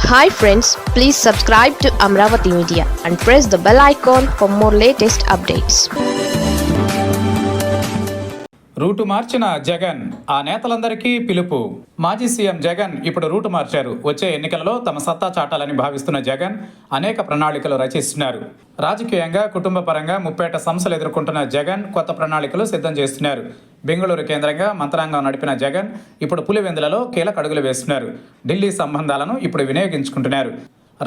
Hi friends, please subscribe to Amravati Media and press the bell icon for more latest updates. Route మార్చిన జగన్, ఆ నేతలందరికీ పిలుపు. మాజీ CM Jagan ఇప్పుడు route మార్చారు. వచ్చే ఎన్నికలలో తమ సత్తా చాటాలని భావిస్తున్న జగన్ అనేక ప్రణాళికలు రచిస్తున్నారు. రాజకీయంగా, కుటుంబ పరంగా ముప్పేట సమస్యలు ఎదుర్కొంటున్న జగన్ కొత్త ప్రణాళికలు సిద్ధం చేస్తున్నారు. బెంగళూరు కేంద్రంగా మంత్రాంగం నడిపిన జగన్ ఇప్పుడు పులివెందులలో కీలక అడుగులు వేస్తున్నారు. ఢిల్లీ సంబంధాలను ఇప్పుడు వినియోగించుకుంటున్నారు.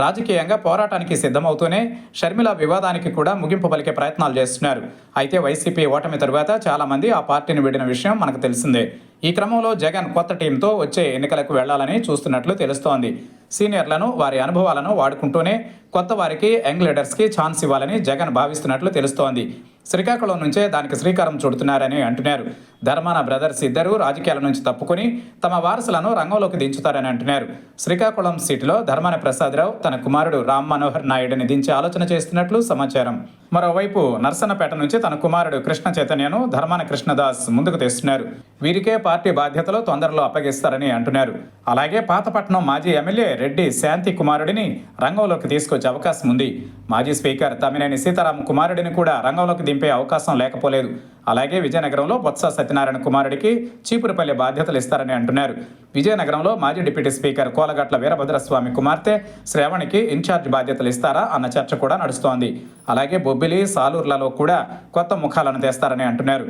రాజకీయంగా పోరాటానికి సిద్ధమవుతూనే షర్మిల వివాదానికి కూడా ముగింపు పలికే ప్రయత్నాలు చేస్తున్నారు. అయితే వైసీపీ ఓటమి తరువాత చాలామంది ఆ పార్టీని వీడిన విషయం మనకు తెలిసిందే. ఈ క్రమంలో జగన్ కొత్త టీంతో వచ్చే ఎన్నికలకు వెళ్లాలని చూస్తున్నట్లు తెలుస్తోంది. సీనియర్లను, వారి అనుభవాలను వాడుకుంటూనే కొత్త వారికి, యంగ్ లీడర్స్కి ఛాన్స్ ఇవ్వాలని జగన్ భావిస్తున్నట్లు తెలుస్తోంది. శ్రీకాకుళం నుంచే దానికి శ్రీకారం చుడుతున్నారని అంటున్నారు. ధర్మాన బ్రదర్స్ ఇద్దరూ రాజకీయాల నుంచి తప్పుకొని తమ వారసులను రంగంలోకి దించుతారని అంటున్నారు. శ్రీకాకుళం సీటులో ధర్మాన ప్రసాదరావు తన కుమారుడు రామ్ మనోహర్ నాయుడుని దించే ఆలోచన చేస్తున్నట్లు సమాచారం. మరోవైపు నర్సన్నపేట నుంచి తన కుమారుడు కృష్ణ చైతన్యను ధర్మాన కృష్ణదాస్ ముందుకు తెస్తున్నారు. వీరికే పార్టీ బాధ్యతలు తొందరలో అప్పగిస్తారని అంటున్నారు. అలాగే పాతపట్నం మాజీ ఎమ్మెల్యే రెడ్డి శాంతి కుమారుడిని రంగంలోకి తీసుకొచ్చే అవకాశం ఉంది. మాజీ స్పీకర్ తమ్మినేని సీతారాం కుమారుడిని కూడా రంగంలోకి దింపే అవకాశం లేకపోలేదు. అలాగే విజయనగరంలో బొత్స సత్యనారాయణ కుమారుడికి చీపురుపల్లి బాధ్యతలు ఇస్తారని అంటున్నారు. విజయనగరంలో మాజీ డిప్యూటీ స్పీకర్ కోలగట్ల వీరభద్రస్వామి కుమార్తె శ్రావణికి ఇన్ఛార్జ్ బాధ్యతలు ఇస్తారా అన్న చర్చ కూడా నడుస్తోంది. అలాగే బొబ్బిలి, సాలూర్లలో కూడా కొత్త ముఖాలను తెస్తారని అంటున్నారు.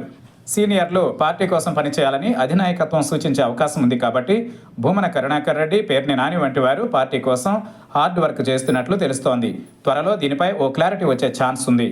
సీనియర్లు పార్టీ కోసం పనిచేయాలని అధినాయకత్వం సూచించే అవకాశం ఉంది కాబట్టి భూమన కరుణాకర్ రెడ్డి, పేర్ని నాని వంటి వారు పార్టీ కోసం హార్డ్ వర్క్ చేస్తున్నట్లు తెలుస్తోంది. త్వరలో దీనిపై ఓ క్లారిటీ వచ్చే ఛాన్స్ ఉంది.